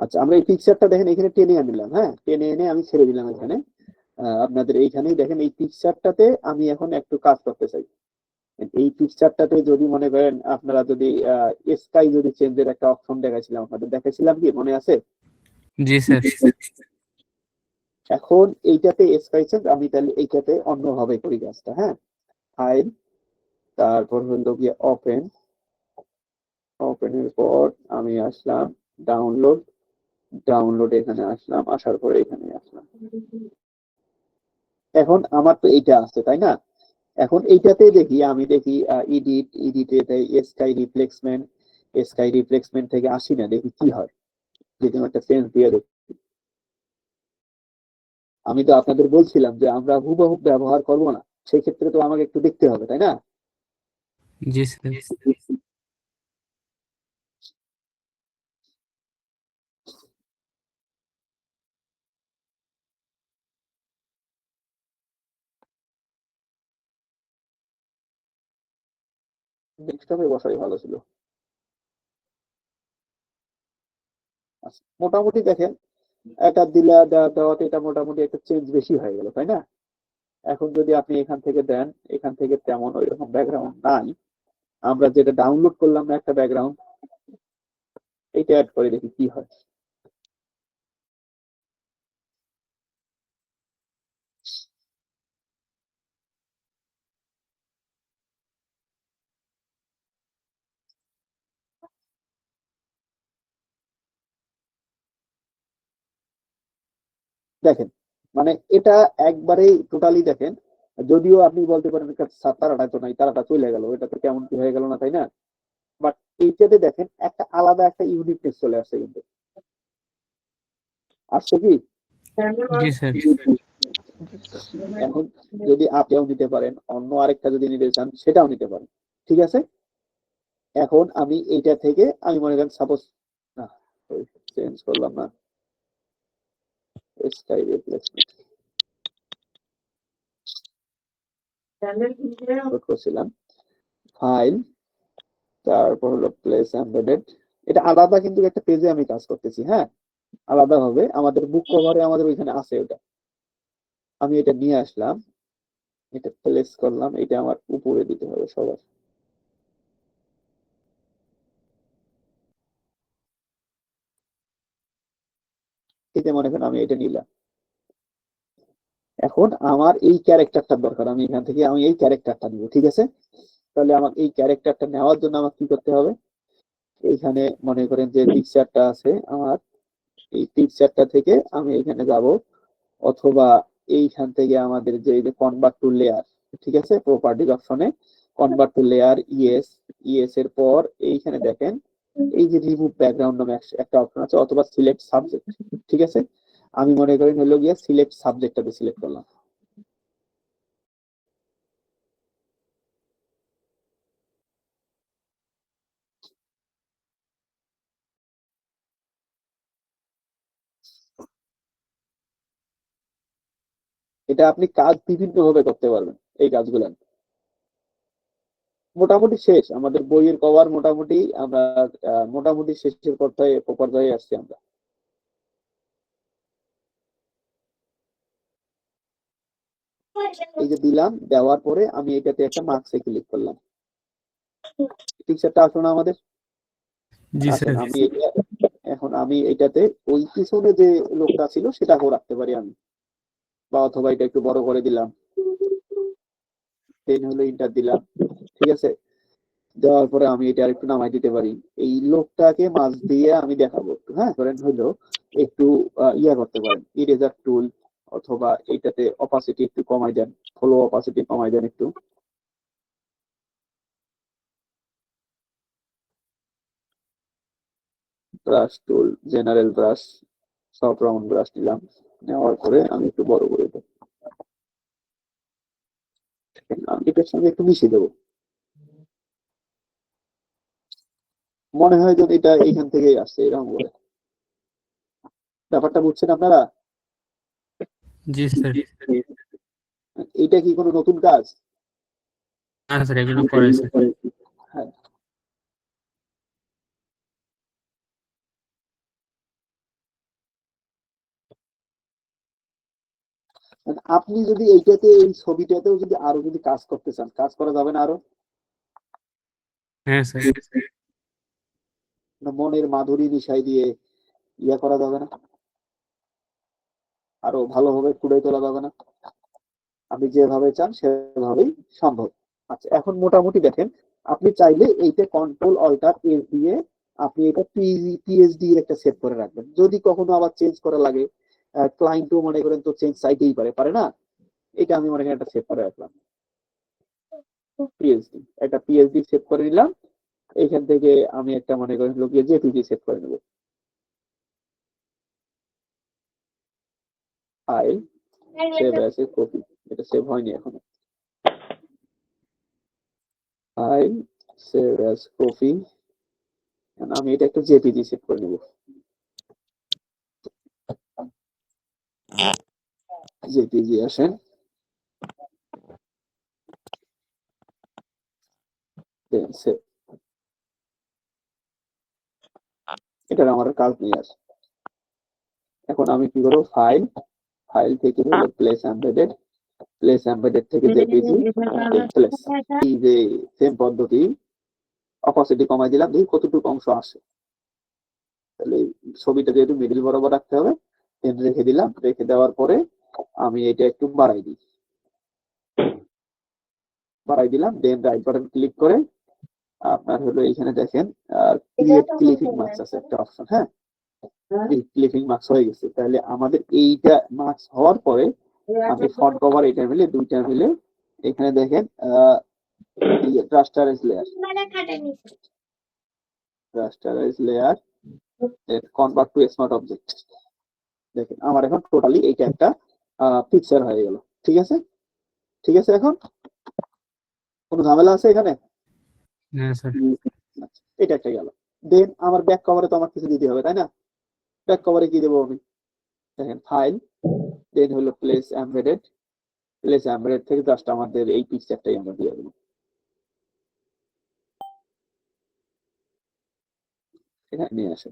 আচ্ছা, আমরা এই পিকচারটা দেখেন এখানে টেনে আনলাম, হ্যাঁ, টেনে এনে আমি ছেড়ে দিলাম এখানে। আপনাদের এইখানেই দেখেন এই পিকচারটাতে আমি এখন একটু কাজ করতে চাই। এই পিকচারটাতে যদি মনে করেন আপনারা যদি স্কাই যদি চেঞ্জের একটা অপশন দেখাইছিলাম, আপনাদের দেখাইছিলাম কি মনে আছে? জি স্যার। এখন এইটাতে স্কাই চেঞ্জ আমি তাহলে এইটাতে অন্যভাবে করি কাজটা, হ্যাঁ। ফাইল, তারপর হলো গিয়ে ওপেন, ওপেনের পর আমি আসলাম ডাউনলোড, ডাউনলোড এখানে আসলাম, আসার পরে এখানে আসলাম। এখন আমার তো এইটা আছে তাই না? এখন এইটাতে দেখি, আমি দেখি ইডিট, ইডিটে স্কাই রিপ্লেসমেন্ট, স্কাই রিপ্লেসমেন্ট থেকে আসি না, দেখি কি হয় যদি আমি একটা সেন্স দিয়ে দেখি। আমি তো আপনাদের বলছিলাম যে আমরা হুবহু ব্যবহার করব না, সেই ক্ষেত্রে তো আমাকে একটু দেখতে হবে তাই না? জি স্যার। ডেস্কটপে বসাই ভালো ছিল। আচ্ছা, মোটামুটি দেখেন এটা দেওয়াতে এটা মোটামুটি একটা চেঞ্জ বেশি হয়ে গেল তাই না? এখন যদি আপনি এখান থেকে দেন, এখান থেকে তেমন ওইরকম ব্যাকগ্রাউন্ড নাই, আমরা যেটা ডাউনলোড করলাম না একটা ব্যাকগ্রাউন্ড, এইটা অ্যাড করে দেখি কি হয়। দেখেন, মানে এটা একবারেই টোটালি দেখেন, যদিও আপনি বলতে পারেন তারাটা তো নাই, তারাটা চলে গেল, এটা তো কেমন কি হয়ে গেল না তাই না? বাট এইটাতে দেখেন একটা আলাদা একটা ইউনিকনেস চলে আসছে কিন্তু। আসছে কি? জি স্যার। এখন যদি আপনিও নিতে পারেন, অন্য আরেকটা যদি নিতে চান সেটাও নিতে পারেন, ঠিক আছে। এখন আমি এইটা থেকে আমি মনে করেন সাপোজ, না চেঞ্জ করলাম না, স্কাই রিপ্লেসমেন্ট করছিলাম, ফাইল, তারপর হলো প্লেস এমবেডেড। এটা আলাদা কিন্তু একটা পেজে আমি কাজ করতেছি, হ্যাঁ, আলাদা হবে আমাদের বুক কভারে আমাদের ওইখানে আছে ওটা। আমি এটা নিয়ে আসলাম, এটা প্লেস করলাম, এটা আমার উপরে দিতে হবে সবার। এটা মনে করেন আমি এটা নিলাম। এখন আমার এই ক্যারেক্টারটা দরকার, আমি এখান থেকে আমি এই ক্যারেক্টারটা নিব, ঠিক আছে। তাহলে আমার এই ক্যারেক্টারটা নেওয়ার জন্য আমার কি করতে হবে? এইখানে মনে করেন যে পিকচারটা আছে আমার, এই পিকচারটা থেকে আমি এখানে যাব, অথবা এইখান থেকে আমাদের যে কনভার্ট টু লেয়ার, ঠিক আছে, প্রপার্টিজ অপশনে convert to layer, yes, yes এর পর এইখানে দেখেন এই যে রিমুভ ব্যাকগ্রাউন্ড নামে একটা অপশন আছে, অথবা সিলেক্ট সাবজেক্ট, ঠিক আছে। আমি মনে করেন হলো গিয়ে সিলেক্ট সাবজেক্টটাতে সিলেক্ট করলাম। এটা আপনি কাজ বিভিন্ন ভাবে করতে পারবেন, এই কাজগুলো। মোটামুটি শেষ আমাদের বইয়ের কভার, মোটামুটি আমরা মোটামুটি শেষের পর্যায়ে আসছি আমরা। এই যে দিলাম, দেওয়ার পরে আমি এটাতে একটা মার্কসে ক্লিক করলাম, পিকচারটা আসলো না আমাদের? জি আসেন স্যার। আমি এখন আমি এটাতে ওই পিছনে যে লোকটা ছিল সেটাকেও রাখতে পারি আমি, বা অথবা এটা একটু বড় করে দিলাম, দেন হলো ইন্টার দিলাম, ঠিক আছে। দেওয়ার পরে আমি এটা আর একটু নামাই দিতে পারি, এই লোকটাকে মাছ দিয়ে আমি দেখাবো একটু, হ্যাঁ, করেন হইলো একটু ইয়া করতে পারেন, ইরেজার টুল, অথবা এইটাতে অপাসিটি একটু কমাই দেন, ফলো অপাসিটি কমাই দেন একটু, ব্রাশ টুল, জেনারেল ব্রাশ, সব রাউন্ড ব্রাশ নিলাম, নেওয়ার পরে আমি একটু বড় করে দেবো, আমি এটার সঙ্গে একটু মিশিয়ে দেবো। মনে হয় যদি এটা এখান থেকেই আসছে এরকম করে, ব্যাপারটা বুঝছেন আপনারা? জি স্যার। এটা কি কোনো নতুন কাজ? না স্যার, এগুলো পরে স্যার। হ্যাঁ, আপনি যদি এইটাতে এই ছবিটাতেও যদি আরো যদি কাজ করতে চান, কাজ করা যাবে না আরো? হ্যাঁ স্যার। মনের মাধুরী মিশাই দিয়ে ইয়া করা যাবে না? আরো ভালোভাবে ফুটিয়ে তোলা যাবে না? আপনি যেভাবে চান সেভাবেই সম্ভব। আচ্ছা, এখন মোটামুটি দেখেন, আপনি চাইলে এইটা কন্ট্রোল অল্টার এস দিয়ে আপনি এটা পিএইচডি এর একটা সেট করে রাখবেন। যদি কখনো আবার চেঞ্জ করা লাগে, ক্লায়েন্টও মনে করেন তো চেঞ্জ চাইতেই পারে, পারে না? এটা আমি মনে করেন একটা সেট করে রাখলাম, পিএইচডি, একটা পিএইচডি সেট করে নিলাম। এইখান থেকে আমি একটা মনে করেন লোকিয়ে জেপিজি সেট করে নেব। File, save as a copy, এটা সেভ হয়নি এখনো। ফাইল, সেভ অ্যাজ কপি, আমি এটা একটা জেপিজি সেট করে নেব। জেপিজি আসেন, সেভ। এটা আমার কাজ নিয়ে আসে। এখন আমি কি করবো, ফাইল, ফাইল থেকে হলো প্লেস এমবেডেড, প্লেস এমবেডেড থেকে জেপিজি, প্লেস। এই যে সেম পদ্ধতি, অপাসিটি কমাই দিলাম, দেখি কতটুকু অংশ আসে। তাহলে ছবিটা যেহেতু মিডিল বরাবর রাখতে হবে, রেখে দিলাম। রেখে দেওয়ার পরে আমি এটা একটু বাড়াই দিই, বাড়াই দিলাম। দেন রাইট বাটন ক্লিক করে আপনার হলো এইখানে দেখেন ক্রিয়েট ক্লিপিং মার্কস আছে একটা অপশন। হ্যাঁ, ক্লিপিং মার্কস হয়ে গেছে। তাহলে আমাদের এইটা মার্কস হওয়ার পরে আমি ফন্ট কভার এটা মিলে দুইটা মিলে এখানে দেখেন rasterise layer, rasterise layer, convert to smart object. দেখেন আমার এখন টোটালি এইটা একটা পিকচার হয়ে গেল। ঠিক আছে, ঠিক আছে। এখন কোনো ঝামেলা আছে এখানে? হ্যাঁ স্যার। আচ্ছা, এটা একটা গেল। দেন আমার ব্যাক কভারে তো আমার কিছু দিতে হবে, তাই না? ব্যাক কভারে কি দেবো আমি? দেখেন ফাইল, দেন হলো প্লেস এমবেডেড, প্লেস এমবেডেড থেকে জাস্ট আমাদের এই পিকচারটাই আমরা দিয়ে দেবো। এখানে নিয়ে আসেন।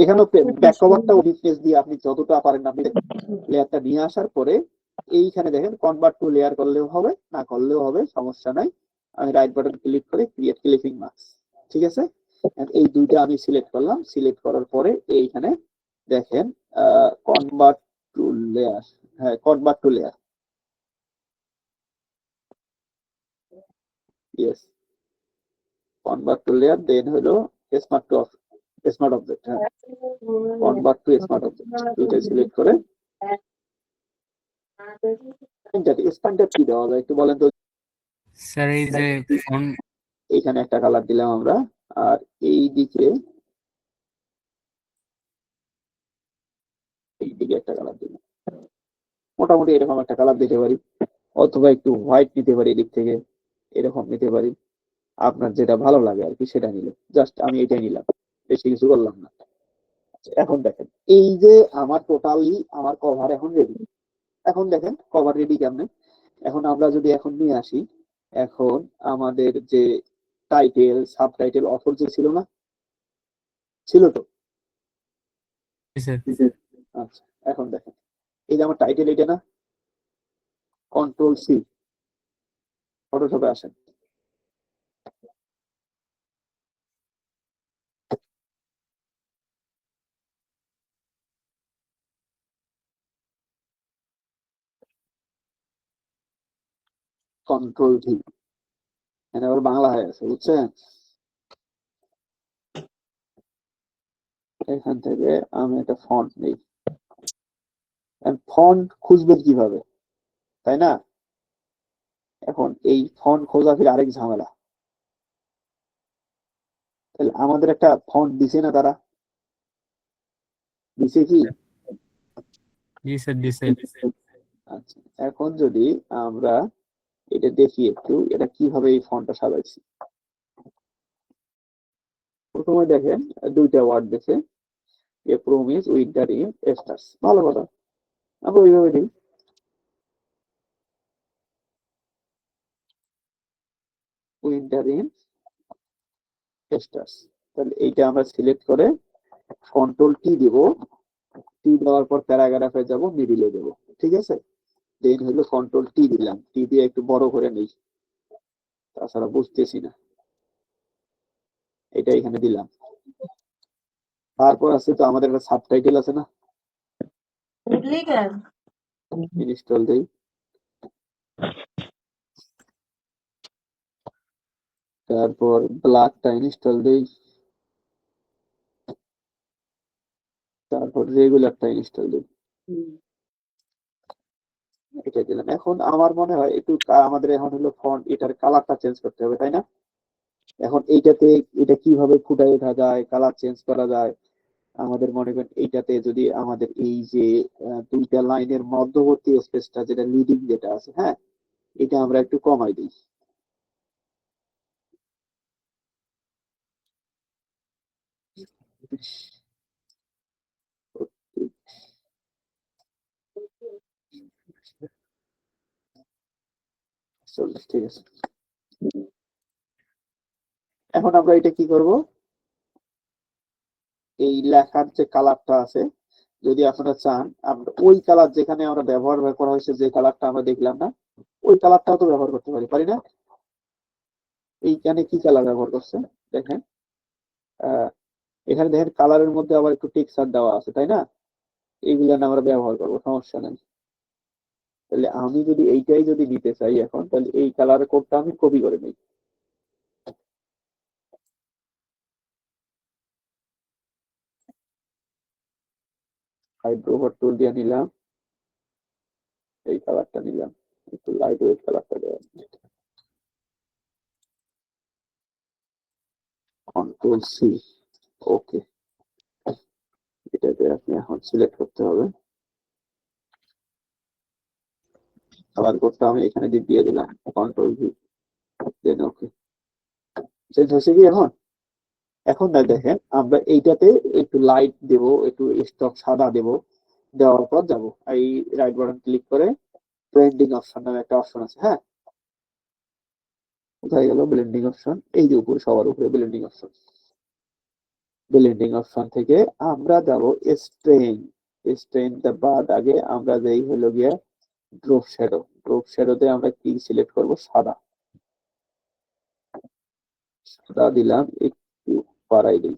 এখানেও ব্যাক কভারটা উইথনেস দিয়ে আপনি যতটা পারেন আপনি লেয়ারটা নিয়ে আসার পরে এইখানে দেখেন কনভার্ট টু লেয়ার করলেও হবে, না করলেও হবে, সমস্যা নাই। আমি রাইট বাটন ক্লিক করে ক্রিয়েট ক্লিপিং মার্কস। ঠিক আছে, এই দুইটা আমি সিলেক্ট করলাম। সিলেক্ট করার পরে এইখানে দেখেন কনভার্ট টু লেয়ার, হ্যাঁ convert to layer, yes, convert to layer. Then হলো স্মার্ট টু স্মার্ট অবজেক্ট, হ্যাঁ কনভার্ট টু স্মার্ট অবজেক্ট, দুইটা সিলেক্ট করে স্ট্যান্ডার্ড কি দেওয়া যায় একটু বলেন তো? স্যার এই যে ফোন, এইখানে একটা কালার দিলাম আমরা, আর এই দিকে একটা কালার দিলাম। মোটামুটি এরকম একটা কালার দিতে পারি, অথবা একটু হোয়াইট নিতে পারি, এদিক থেকে এরকম নিতে পারি। আপনার যেটা ভালো লাগে আর কি সেটা নিলে, জাস্ট আমি এটাই নিলাম, বেশি কিছু করলাম না। এখন দেখেন এই যে আমার টোটালি আমার কভার এখন রেডি। এখন দেখেন কভার রেডি কেমনে। এখন আমরা যদি এখন নিয়ে আসি, এখন আমাদের যে টাইটেল সাব টাইটেল অফার যে ছিল না, ছিল তো? স্যার। আচ্ছা, এখন দেখেন এই যে আমার টাইটেল এটা না, কন্ট্রোল সি, ফটোশপে আসেন, কন্ট্রোল ভি, এখানে আবার বাংলা হয়ে আছে, বুঝছেন? এখান থেকে আমি একটা ফন্ট নেই। ফন্ট খুঁজবেন কিভাবে, তাই না? এখন এই ফন্ট খোঁজা ফির আরেক ঝামেলা। তাহলে আমাদের একটা ফন্ট দিছে না তারা, দিছে কি? জি স্যার, দিছে। আচ্ছা, এখন যদি আমরা এটা দেখি একটু, এটা কিভাবে এই ফন্টটা সাজাইছি। প্রথমে দেখেন দুইটা ওয়ার্ড দিছে, a promise winter in stars, ভালো কথা, আমরা ওইভাবে দিই। উইন্টার ইন স্টার্স, তাহলে এইটা আমরা সিলেক্ট করে কন্ট্রোল টি দিব। টি দেওয়ার পর প্যারাগ্রাফে যাব, মিডিলে দেব। ঠিক আছে, দেন হলো কন্ট্রোল টি দিলাম, টি দিয়ে একটু বড় করে নেই, তাছাড়া বুঝতেছি না, এটা এখানে দিলাম। তারপর আছে তো আমাদের একটা সাবটাইটেল আছে না, ইনস্টল দেই, তারপর ব্ল্যাকটা ইনস্টল দেই, তারপর রেগুলারটা ইনস্টল দিই, এটা দিলাম। এখন আমার মনে হয় একটু আমাদের এখন হলো ফন্ট, এটার কালারটা চেঞ্জ করতে হবে, তাই না? এখন এইটাতে এটা কিভাবে ফুটাই ওঠা যায়, কালার চেঞ্জ করা যায়, আমাদের মনে করেন এইটাতে যদি আমাদের এই যে দুইটা লাইনের মধ্যবর্তী স্পেসটা যেটা লিডিং যেটা আছে, হ্যাঁ, এটা আমরা একটু কমাই দিই। ঠিক আছে, এখন আমরা এটা কি করব, এই লেখার যে কালারটা আছে, যদি আপনারা চান আমরা ওই কালার যেখানে আমরা ব্যবহার করা হয়েছে, যে কালারটা আমরা দেখলাম না, ওই কালারটাও তো ব্যবহার করতে পারি, পারি না? এইখানে কি কালার ব্যবহার করছে দেখেন, এখানে দেখেন কালারের মধ্যে আবার একটু টেক্সচার দেওয়া আছে, তাই না? এইগুলো আমরা ব্যবহার করবো, সমস্যা নেই। তাহলে আমি যদি এইটাই যদি নিতে চাই এখন, তাহলে এই কালার কোডটা আমি কপি করে নিই, হাইড্রোভার টুল দিয়ে নিলাম, এই কালারটা নিলাম, একটু লাইট ওয়েট কালারটা দেওয়া, কন্ট্রোল সি, ওকে, এটাতে আপনি এখন সিলেক্ট করতে হবে, কালার কোডটা আমি এখানে দিয়ে দিলাম, কন্ট্রোল ভি, দেন ওকে। চেঞ্জ হয়েছে কি এখন? এখন না দেখেন আমরা এইটাতে একটু লাইট দেব, একটু স্টক সাদা দেব, দেওয়ার পর যাব এই রাইট বাটন ক্লিক করে ব্লেন্ডিং অপশন নামে একটা অপশন আছে, হ্যাঁ, কোথায় গেল ব্লেন্ডিং অপশন, এই যে উপরে সবার উপরে ব্লেন্ডিং অপশন, ব্লেন্ডিং অপশন থেকে আমরা যাব স্ট্রেন, স্ট্রেন বাদ আগে আমরা যেই হলো গিয়ে ড্রপ শ্যাডো, ড্রপ শ্যাডোতে আমরা কি সিলেক্ট করব, সাদা, সাদা দিলাম, একটু বাড়াই দিই,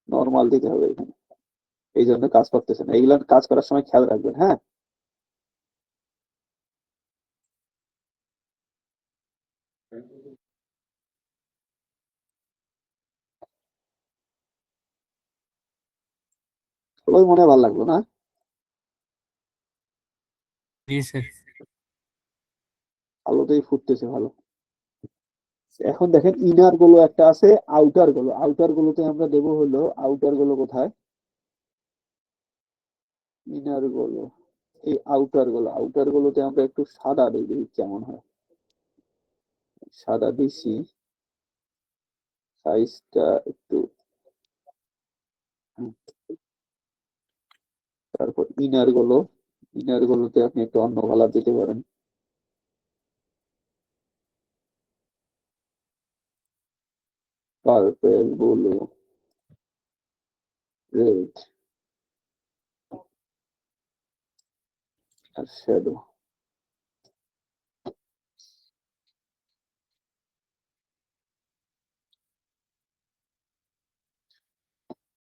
নর্মাল দিতে হবে এখানে, এই জন্য কাজ করতেছে না, এইগুলো কাজ করার সময় খেয়াল রাখবেন, হ্যাঁ। সবাই মনে হয় ভালো লাগলো না? জি স্যার। আলোতেই ফুটতেছে ভালো। এখন দেখেন ইনার গুলো একটা আছে, আউটার গুলো, আউটার গুলোতে আমরা দেবো হলো, আউটার গুলো কোথায়, ইনার গুলো, এই আউটার গুলো, আউটার গুলোতে আমরা একটু সাদা দিই, দেখি কেমন হয়, সাদা দিছি, সাইজটা একটু, তারপর ইনার গুলো, ইনার গুলোতে আপনি একটু অন্য কালার দিতে পারেন, পার্পেল, ব্লু, রেড, আর শ্যাডো,